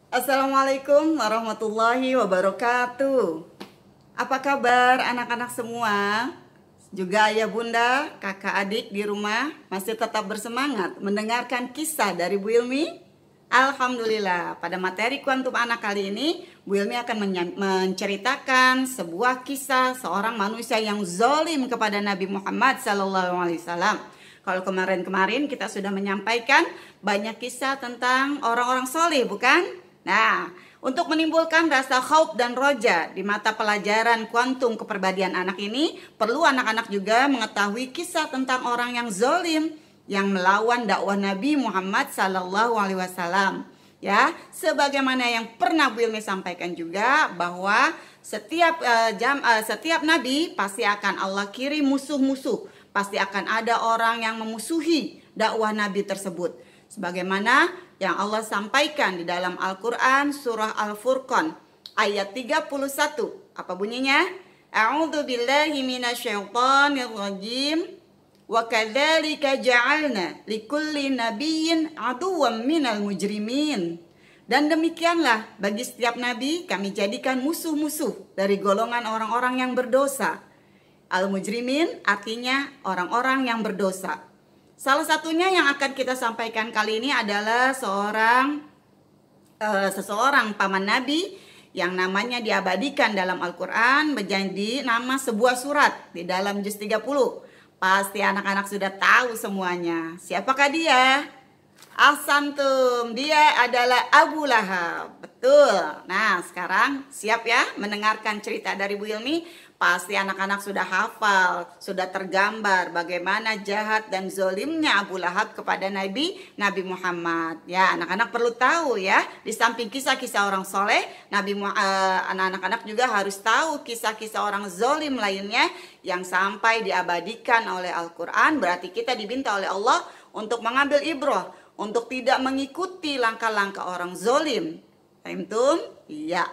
Assalamualaikum warahmatullahi wabarakatuh. Apa kabar anak-anak semua? Juga ayah bunda, kakak adik di rumah masih tetap bersemangat mendengarkan kisah dari Bu Ilmi? Alhamdulillah, pada materi kuantum anak kali ini Bu Ilmi akan menceritakan sebuah kisah seorang manusia yang zalim kepada Nabi Muhammad SAW. Kalau kemarin-kemarin kita sudah menyampaikan banyak kisah tentang orang-orang soleh, bukan? Nah, untuk menimbulkan rasa khauf dan roja di mata pelajaran kuantum kepribadian anak ini, perlu anak-anak juga mengetahui kisah tentang orang yang zalim yang melawan dakwah Nabi Muhammad SAW. Ya, sebagaimana yang pernah Bu Ilmi sampaikan juga bahwa setiap nabi pasti akan Allah kirim musuh-musuh, pasti akan ada orang yang memusuhi dakwah nabi tersebut. Sebagaimana yang Allah sampaikan di dalam Al-Quran surah Al-Furqan ayat 31. Apa bunyinya? A'udzu billahi minasyaitonir rajim. Wa kadzalika ja'alna likulli nabiyyin aduwwan minal mujrimin. Dan demikianlah bagi setiap nabi kami jadikan musuh-musuh dari golongan orang-orang yang berdosa. Al-mujrimin artinya orang-orang yang berdosa. Salah satunya yang akan kita sampaikan kali ini adalah seseorang paman Nabi yang namanya diabadikan dalam Al-Quran menjadi nama sebuah surat di dalam juz 30. Pasti anak-anak sudah tahu semuanya. Siapakah dia? Ahsantum, dia adalah Abu Lahab. Betul. Nah, sekarang siap ya mendengarkan cerita dari Bu Ilmi? Pasti anak-anak sudah hafal, sudah tergambar bagaimana jahat dan zolimnya Abu Lahab kepada Nabi Muhammad. Ya, anak-anak perlu tahu ya, di samping kisah-kisah orang soleh, anak-anak juga harus tahu kisah-kisah orang zolim lainnya yang sampai diabadikan oleh Al-Quran. Berarti kita diminta oleh Allah untuk mengambil ibrah, untuk tidak mengikuti langkah-langkah orang zolim. Fahimtum? Iya.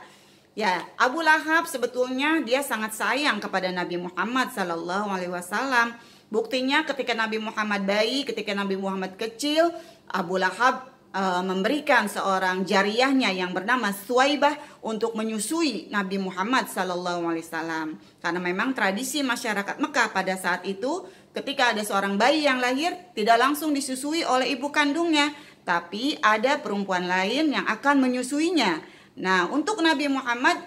Ya, Abu Lahab sebetulnya dia sangat sayang kepada Nabi Muhammad SAW. Buktinya ketika Nabi Muhammad bayi, ketika Nabi Muhammad kecil, Abu Lahab memberikan seorang jariyahnya yang bernama Suwaibah untuk menyusui Nabi Muhammad SAW. Karena memang tradisi masyarakat Mekah pada saat itu, ketika ada seorang bayi yang lahir, tidak langsung disusui oleh ibu kandungnya, tapi ada perempuan lain yang akan menyusuinya. Nah, untuk Nabi Muhammad,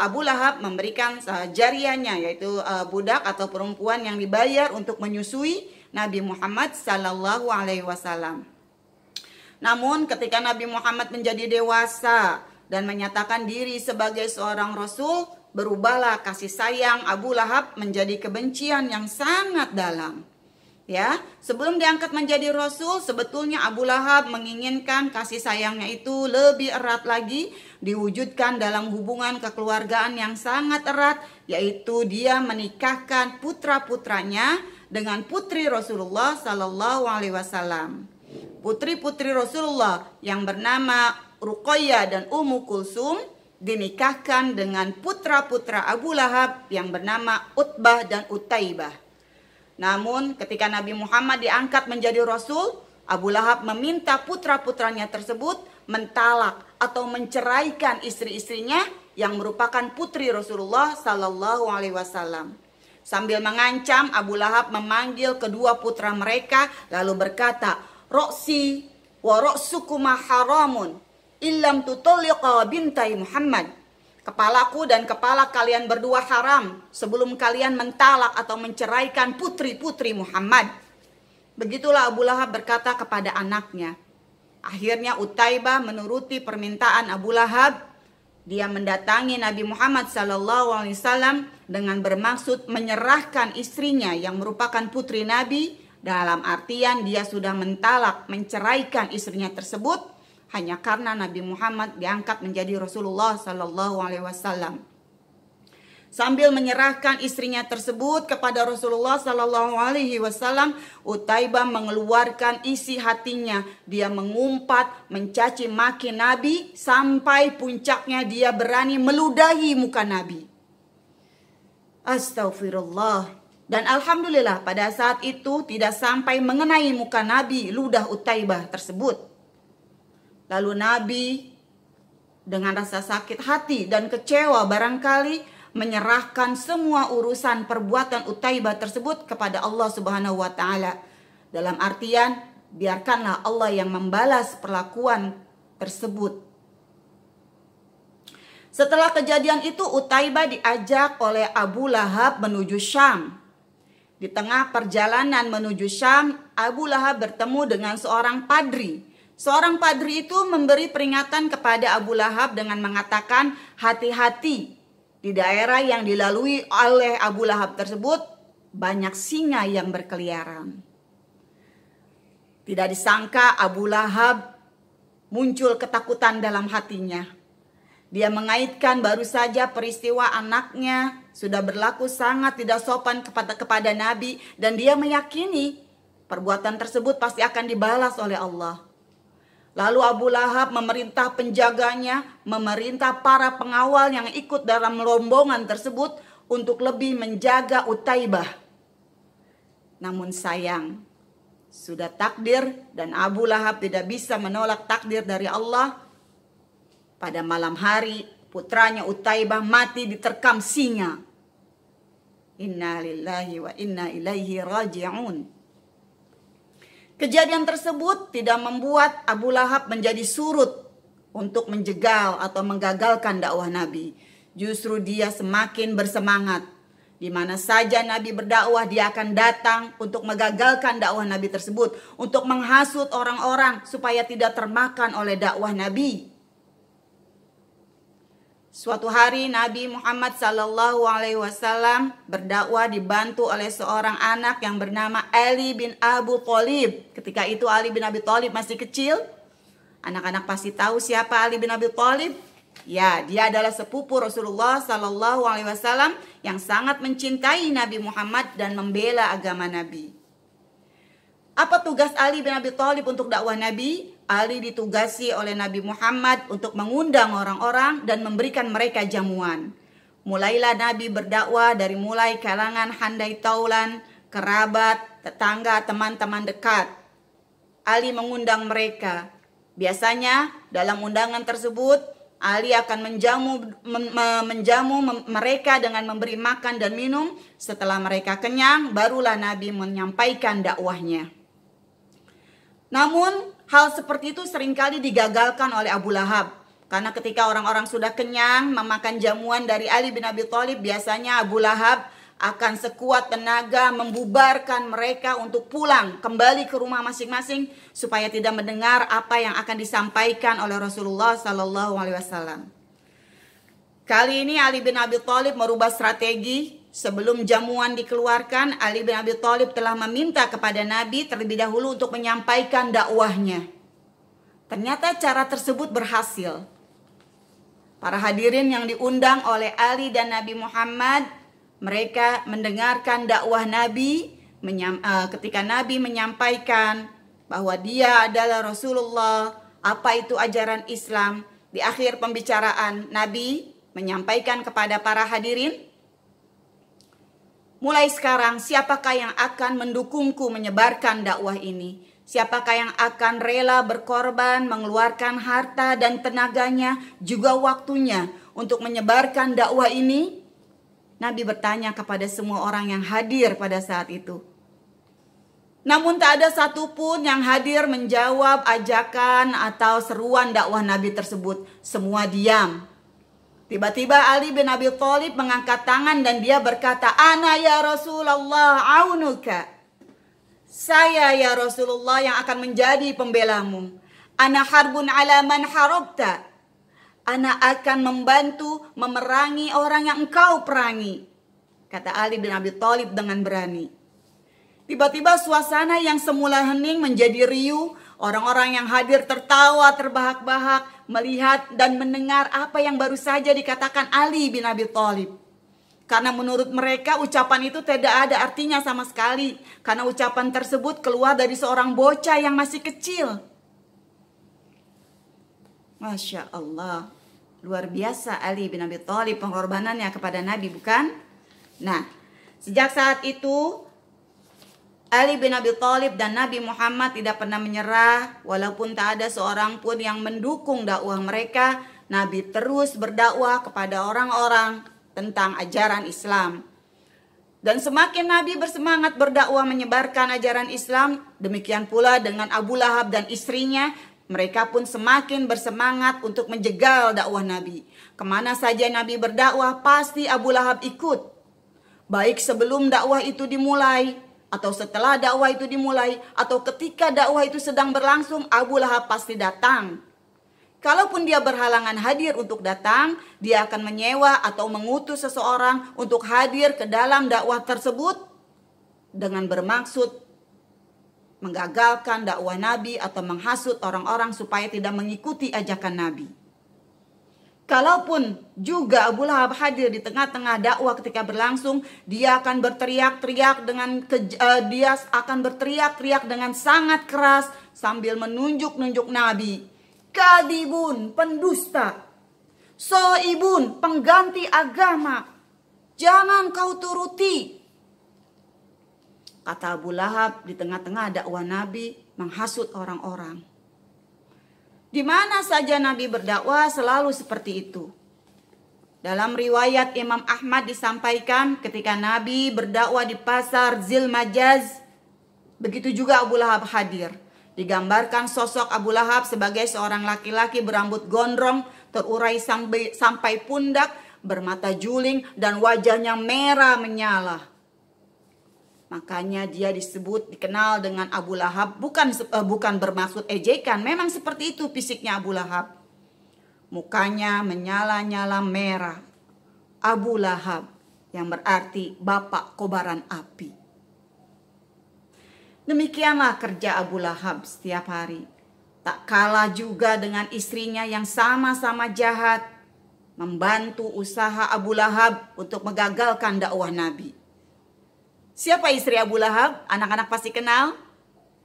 Abu Lahab memberikan jariyahnya, yaitu budak atau perempuan yang dibayar untuk menyusui Nabi Muhammad SAW. Namun ketika Nabi Muhammad menjadi dewasa dan menyatakan diri sebagai seorang Rasul, berubahlah kasih sayang Abu Lahab menjadi kebencian yang sangat dalam. Ya, sebelum diangkat menjadi Rasul, sebetulnya Abu Lahab menginginkan kasih sayangnya itu lebih erat lagi, diwujudkan dalam hubungan kekeluargaan yang sangat erat, yaitu dia menikahkan putra-putranya dengan putri Rasulullah SAW. Putri-putri Rasulullah yang bernama Ruqayyah dan Ummu Kulsum dinikahkan dengan putra-putra Abu Lahab yang bernama Utbah dan Utaibah. Namun ketika Nabi Muhammad diangkat menjadi Rasul, Abu Lahab meminta putra-putranya tersebut mentalak atau menceraikan istri-istrinya yang merupakan putri Rasulullah SAW. Sambil mengancam, Abu Lahab memanggil kedua putra mereka lalu berkata, "Roksi wa roksukuma haramun illam tutolliqa bintai Muhammad." Kepalaku dan kepala kalian berdua haram sebelum kalian mentalak atau menceraikan putri-putri Muhammad. Begitulah Abu Lahab berkata kepada anaknya. Akhirnya Utaibah menuruti permintaan Abu Lahab. Dia mendatangi Nabi Muhammad SAW dengan bermaksud menyerahkan istrinya yang merupakan putri Nabi. Dalam artian dia sudah mentalak, menceraikan istrinya tersebut hanya karena Nabi Muhammad diangkat menjadi Rasulullah SAW. Sambil menyerahkan istrinya tersebut kepada Rasulullah SAW, Utaibah mengeluarkan isi hatinya. Dia mengumpat, mencaci maki Nabi sampai puncaknya dia berani meludahi muka Nabi. Astagfirullah. Dan alhamdulillah pada saat itu tidak sampai mengenai muka Nabi ludah Utaibah tersebut. Lalu Nabi dengan rasa sakit hati dan kecewa barangkali menyerahkan semua urusan perbuatan Utaibah tersebut kepada Allah Subhanahu wa taala. Dalam artian, biarkanlah Allah yang membalas perlakuan tersebut. Setelah kejadian itu, Utaibah diajak oleh Abu Lahab menuju Syam. Di tengah perjalanan menuju Syam, Abu Lahab bertemu dengan seorang padri. Seorang padri itu memberi peringatan kepada Abu Lahab dengan mengatakan, hati-hati, di daerah yang dilalui oleh Abu Lahab tersebut banyak singa yang berkeliaran. Tidak disangka Abu Lahab muncul ketakutan dalam hatinya. Dia mengaitkan baru saja peristiwa anaknya sudah berlaku sangat tidak sopan kepada Nabi, dan dia meyakini perbuatan tersebut pasti akan dibalas oleh Allah. Lalu Abu Lahab memerintah penjaganya, memerintah para pengawal yang ikut dalam rombongan tersebut untuk lebih menjaga Utaibah. Namun sayang, sudah takdir dan Abu Lahab tidak bisa menolak takdir dari Allah. Pada malam hari, putranya Utaibah mati diterkam singa. Inna lillahi wa inna ilaihi raji'un. Kejadian tersebut tidak membuat Abu Lahab menjadi surut untuk menjegal atau menggagalkan dakwah Nabi. Justru dia semakin bersemangat. Di mana saja Nabi berdakwah, dia akan datang untuk menggagalkan dakwah Nabi tersebut, untuk menghasut orang-orang supaya tidak termakan oleh dakwah Nabi. Suatu hari Nabi Muhammad SAW berdakwah dibantu oleh seorang anak yang bernama Ali bin Abu Thalib. Ketika itu Ali bin Abi Thalib masih kecil. Anak-anak pasti tahu siapa Ali bin Abi Thalib. Ya, dia adalah sepupu Rasulullah SAW yang sangat mencintai Nabi Muhammad dan membela agama Nabi. Apa tugas Ali bin Abi Thalib untuk dakwah Nabi? Ali ditugasi oleh Nabi Muhammad untuk mengundang orang-orang dan memberikan mereka jamuan. Mulailah Nabi berdakwah dari mulai kalangan handai taulan, kerabat, tetangga, teman-teman dekat. Ali mengundang mereka. Biasanya dalam undangan tersebut, Ali akan menjamu mereka dengan memberi makan dan minum. Setelah mereka kenyang, barulah Nabi menyampaikan dakwahnya. Namun, hal seperti itu seringkali digagalkan oleh Abu Lahab. Karena ketika orang-orang sudah kenyang memakan jamuan dari Ali bin Abi Thalib, biasanya Abu Lahab akan sekuat tenaga membubarkan mereka untuk pulang kembali ke rumah masing-masing supaya tidak mendengar apa yang akan disampaikan oleh Rasulullah SAW. Kali ini Ali bin Abi Thalib merubah strategi. Sebelum jamuan dikeluarkan, Ali bin Abi Thalib telah meminta kepada Nabi terlebih dahulu untuk menyampaikan dakwahnya. Ternyata cara tersebut berhasil. Para hadirin yang diundang oleh Ali dan Nabi Muhammad, mereka mendengarkan dakwah Nabi ketika Nabi menyampaikan bahwa dia adalah Rasulullah, apa itu ajaran Islam. Di akhir pembicaraan, Nabi menyampaikan kepada para hadirin, mulai sekarang, siapakah yang akan mendukungku menyebarkan dakwah ini? Siapakah yang akan rela berkorban, mengeluarkan harta dan tenaganya, juga waktunya untuk menyebarkan dakwah ini? Nabi bertanya kepada semua orang yang hadir pada saat itu. Namun tak ada satupun yang hadir menjawab ajakan atau seruan dakwah Nabi tersebut. Semua diam. Tiba-tiba Ali bin Abi Thalib mengangkat tangan dan dia berkata, "Ana ya Rasulullah aunuka." Saya ya Rasulullah yang akan menjadi pembelamu. Ana harbun ala man harabta. Ana akan membantu memerangi orang yang engkau perangi. Kata Ali bin Abi Thalib dengan berani. Tiba-tiba suasana yang semula hening menjadi riuh. Orang-orang yang hadir tertawa terbahak-bahak melihat dan mendengar apa yang baru saja dikatakan Ali bin Abi Thalib. Karena menurut mereka ucapan itu tidak ada artinya sama sekali. Karena ucapan tersebut keluar dari seorang bocah yang masih kecil. Masya Allah. Luar biasa Ali bin Abi Thalib pengorbanannya kepada Nabi, bukan? Nah, sejak saat itu Ali bin Abi Thalib dan Nabi Muhammad tidak pernah menyerah, walaupun tak ada seorang pun yang mendukung dakwah mereka. Nabi terus berdakwah kepada orang-orang tentang ajaran Islam. Dan semakin Nabi bersemangat berdakwah menyebarkan ajaran Islam, demikian pula dengan Abu Lahab dan istrinya, mereka pun semakin bersemangat untuk menjegal dakwah Nabi. Kemana saja Nabi berdakwah, pasti Abu Lahab ikut. Baik sebelum dakwah itu dimulai, atau setelah dakwah itu dimulai, atau ketika dakwah itu sedang berlangsung, Abu Lahab pasti datang. Kalaupun dia berhalangan hadir untuk datang, dia akan menyewa atau mengutus seseorang untuk hadir ke dalam dakwah tersebut dengan bermaksud menggagalkan dakwah Nabi atau menghasut orang-orang supaya tidak mengikuti ajakan Nabi. Kalaupun juga Abu Lahab hadir di tengah-tengah dakwah ketika berlangsung, dia akan berteriak-teriak dengan sangat keras sambil menunjuk-nunjuk Nabi. Kadibun, pendusta. Soibun, pengganti agama. Jangan kau turuti. Kata Abu Lahab di tengah-tengah dakwah Nabi menghasut orang-orang. Di mana saja Nabi berdakwah selalu seperti itu. Dalam riwayat Imam Ahmad disampaikan ketika Nabi berdakwah di pasar Zilmajaz, begitu juga Abu Lahab hadir. Digambarkan sosok Abu Lahab sebagai seorang laki-laki berambut gondrong, terurai sampai pundak, bermata juling, dan wajahnya merah menyala. Makanya dia dikenal dengan Abu Lahab, bukan bermaksud ejekan, memang seperti itu fisiknya Abu Lahab. Mukanya menyala-nyala merah. Abu Lahab, yang berarti bapak kobaran api. Demikianlah kerja Abu Lahab setiap hari. Tak kalah juga dengan istrinya yang sama-sama jahat, membantu usaha Abu Lahab untuk mengagalkan dakwah Nabi. Siapa istri Abu Lahab? Anak-anak pasti kenal.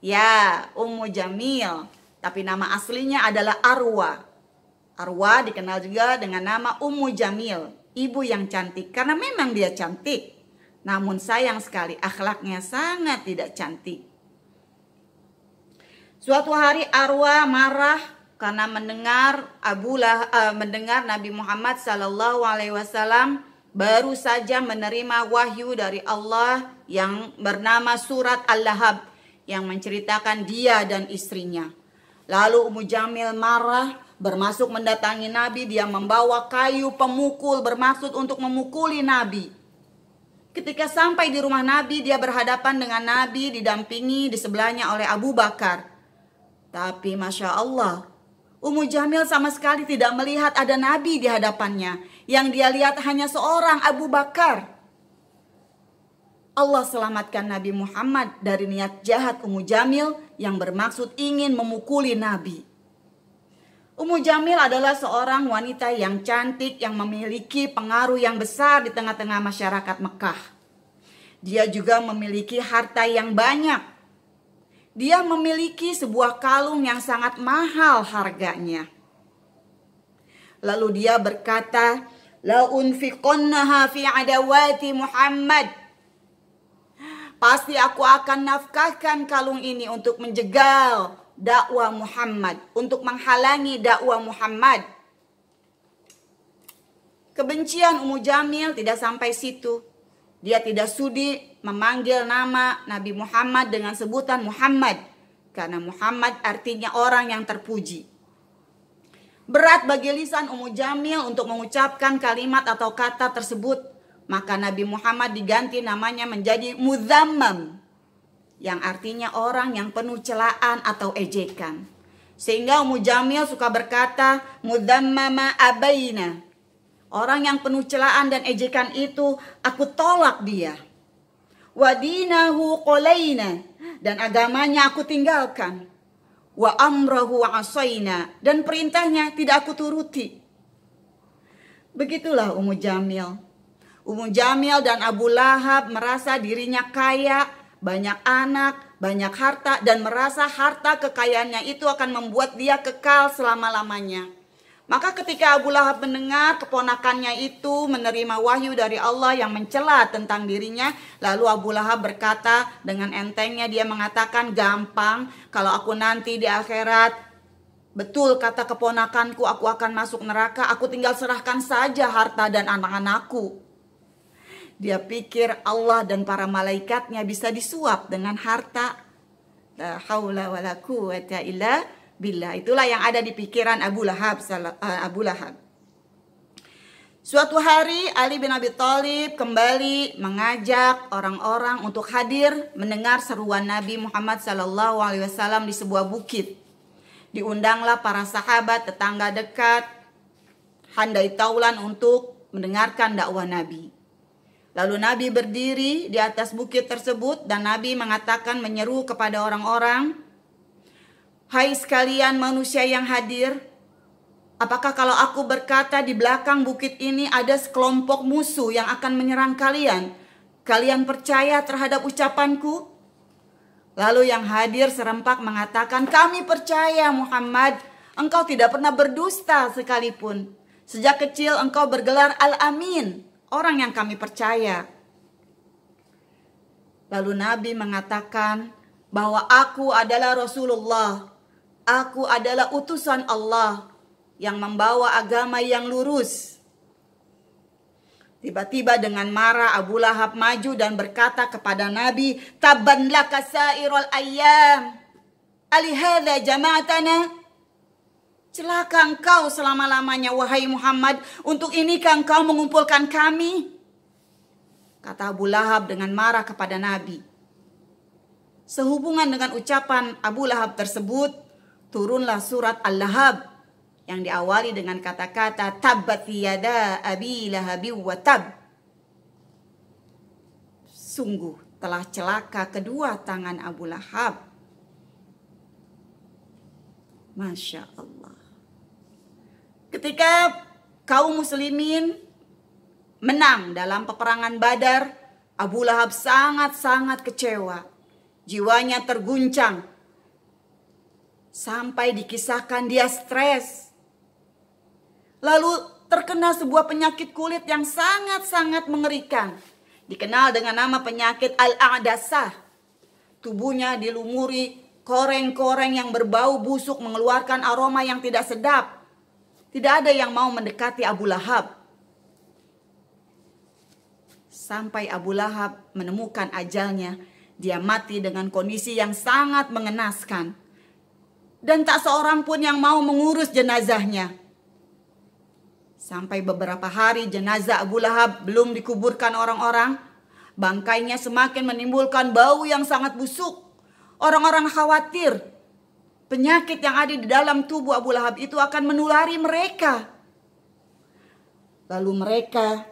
Ya, Ummu Jamil. Tapi nama aslinya adalah Arwa. Arwa dikenal juga dengan nama Ummu Jamil, ibu yang cantik. Karena memang dia cantik. Namun sayang sekali akhlaknya sangat tidak cantik. Suatu hari Arwa marah karena mendengar Nabi Muhammad SAW baru saja menerima wahyu dari Allah yang bernama surat Al-Lahab yang menceritakan dia dan istrinya. Lalu Ummu Jamil marah, bermaksud mendatangi Nabi. Dia membawa kayu pemukul bermaksud untuk memukuli Nabi. Ketika sampai di rumah Nabi, dia berhadapan dengan Nabi, didampingi di sebelahnya oleh Abu Bakar. Tapi Masya Allah, Ummu Jamil sama sekali tidak melihat ada Nabi di hadapannya. Yang dia lihat hanya seorang Abu Bakar. Allah selamatkan Nabi Muhammad dari niat jahat Ummu Jamil yang bermaksud ingin memukuli Nabi. Ummu Jamil adalah seorang wanita yang cantik yang memiliki pengaruh yang besar di tengah-tengah masyarakat Mekah. Dia juga memiliki harta yang banyak. Dia memiliki sebuah kalung yang sangat mahal harganya. Lalu dia berkata, la unfiqannaha fi adawati Muhammad. Pasti aku akan nafkahkan kalung ini untuk menjegal dakwah Muhammad, untuk menghalangi dakwah Muhammad. Kebencian Ummu Jamil tidak sampai situ. Dia tidak sudi memanggil nama Nabi Muhammad dengan sebutan Muhammad. Karena Muhammad artinya orang yang terpuji. Berat bagi lisan Ummu Jamil untuk mengucapkan kalimat atau kata tersebut. Maka Nabi Muhammad diganti namanya menjadi Mudzammam. Yang artinya orang yang penuh celaan atau ejekan. Sehingga Ummu Jamil suka berkata, Mudzammama abaina. Orang yang penuh celaan dan ejekan itu, aku tolak dia. Wadinahu qolaina. Dan agamanya aku tinggalkan. Wa amrahu asaina. Dan perintahnya tidak aku turuti. Begitulah Ummu Jamil. Ummu Jamil dan Abu Lahab merasa dirinya kaya, banyak anak, banyak harta. Dan merasa harta kekayaannya itu akan membuat dia kekal selama-lamanya. Maka ketika Abu Lahab mendengar keponakannya itu menerima wahyu dari Allah yang mencela tentang dirinya, lalu Abu Lahab berkata dengan entengnya dia mengatakan, gampang kalau aku nanti di akhirat Betul kata keponakanku, aku akan masuk neraka, aku tinggal serahkan saja harta dan anak-anakku. Dia pikir Allah dan para malaikatnya bisa disuap dengan harta. La haula wala quwwata illa billah. Itulah yang ada di pikiran Abu Lahab. Suatu hari Ali bin Abi Thalib kembali mengajak orang-orang untuk hadir mendengar seruan Nabi Muhammad SAW di sebuah bukit. Diundanglah para sahabat, tetangga dekat, handai taulan untuk mendengarkan dakwah Nabi. Lalu Nabi berdiri di atas bukit tersebut dan Nabi mengatakan, menyeru kepada orang-orang, "Hai sekalian manusia yang hadir, apakah kalau aku berkata di belakang bukit ini ada sekelompok musuh yang akan menyerang kalian? Kalian percaya terhadap ucapanku?" Lalu yang hadir serempak mengatakan, "Kami percaya Muhammad, engkau tidak pernah berdusta sekalipun. Sejak kecil engkau bergelar Al-Amin, orang yang kami percaya." Lalu Nabi mengatakan bahwa aku adalah Rasulullah, aku adalah utusan Allah yang membawa agama yang lurus. Tiba-tiba dengan marah Abu Lahab maju dan berkata kepada Nabi, "Tabban laka sairul ayyam, alihadza jama'atana?" Celaka engkau selama-lamanya wahai Muhammad, untuk inikah engkau mengumpulkan kami? Kata Abu Lahab dengan marah kepada Nabi. Sehubungan dengan ucapan Abu Lahab tersebut, turunlah surat Al-Lahab yang diawali dengan kata-kata tabbat yada abi lahabi wa tab. Sungguh telah celaka kedua tangan Abu Lahab. Masya Allah. Ketika kaum muslimin menang dalam peperangan Badar, Abu Lahab sangat-sangat kecewa. Jiwanya terguncang. Sampai dikisahkan dia stres. Lalu terkena sebuah penyakit kulit yang sangat-sangat mengerikan. Dikenal dengan nama penyakit Al-A'dasah. Tubuhnya dilumuri koreng-koreng yang berbau busuk, mengeluarkan aroma yang tidak sedap. Tidak ada yang mau mendekati Abu Lahab. Sampai Abu Lahab menemukan ajalnya. Dia mati dengan kondisi yang sangat mengenaskan. Dan tak seorang pun yang mau mengurus jenazahnya. Sampai beberapa hari jenazah Abu Lahab belum dikuburkan orang-orang. Bangkainya semakin menimbulkan bau yang sangat busuk. Orang-orang khawatir penyakit yang ada di dalam tubuh Abu Lahab itu akan menulari mereka. Lalu mereka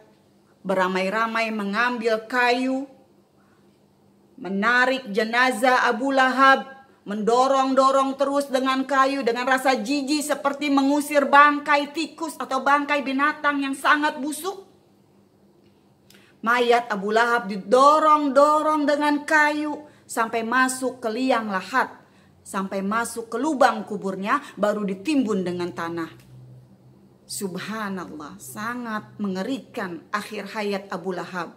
beramai-ramai mengambil kayu, menarik jenazah Abu Lahab, mendorong-dorong terus dengan kayu dengan rasa jijik seperti mengusir bangkai tikus atau bangkai binatang yang sangat busuk. Mayat Abu Lahab didorong-dorong dengan kayu sampai masuk ke liang lahat, sampai masuk ke lubang kuburnya, baru ditimbun dengan tanah. Subhanallah, sangat mengerikan akhir hayat Abu Lahab.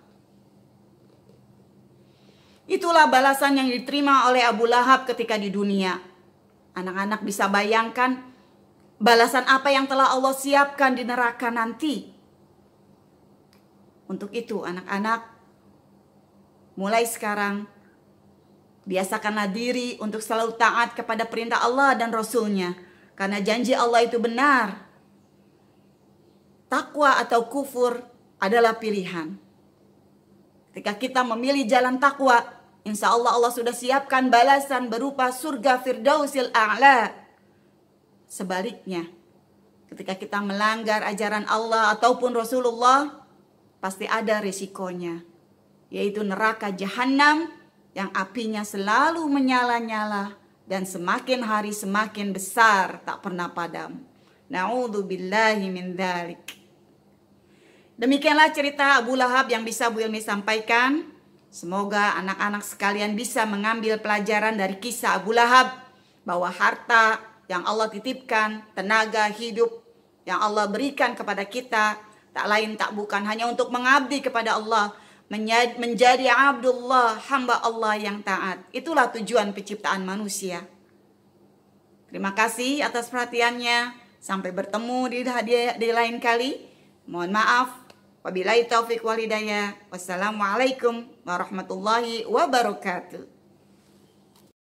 Itulah balasan yang diterima oleh Abu Lahab ketika di dunia. Anak-anak bisa bayangkan balasan apa yang telah Allah siapkan di neraka nanti. Untuk itu anak-anak, mulai sekarang biasakanlah diri untuk selalu taat kepada perintah Allah dan Rasul-Nya. Karena janji Allah itu benar. Takwa atau kufur adalah pilihan. Ketika kita memilih jalan takwa, insya Allah Allah sudah siapkan balasan berupa surga Firdausil A'la. Sebaliknya, ketika kita melanggar ajaran Allah ataupun Rasulullah, pasti ada risikonya, yaitu neraka jahanam yang apinya selalu menyala-nyala dan semakin hari semakin besar, tak pernah padam. Na'udzubillahi min dzalik. Demikianlah cerita Abu Lahab yang bisa Bu Ilmi sampaikan. Semoga anak-anak sekalian bisa mengambil pelajaran dari kisah Abu Lahab, bahwa harta yang Allah titipkan, tenaga hidup yang Allah berikan kepada kita, tak lain tak bukan hanya untuk mengabdi kepada Allah, menjadi abdullah, hamba Allah yang taat. Itulah tujuan penciptaan manusia. Terima kasih atas perhatiannya. Sampai bertemu di lain kali. Mohon maaf. Wabillahi taufiq wal hidayah. Wassalamualaikum warahmatullahi wabarakatuh.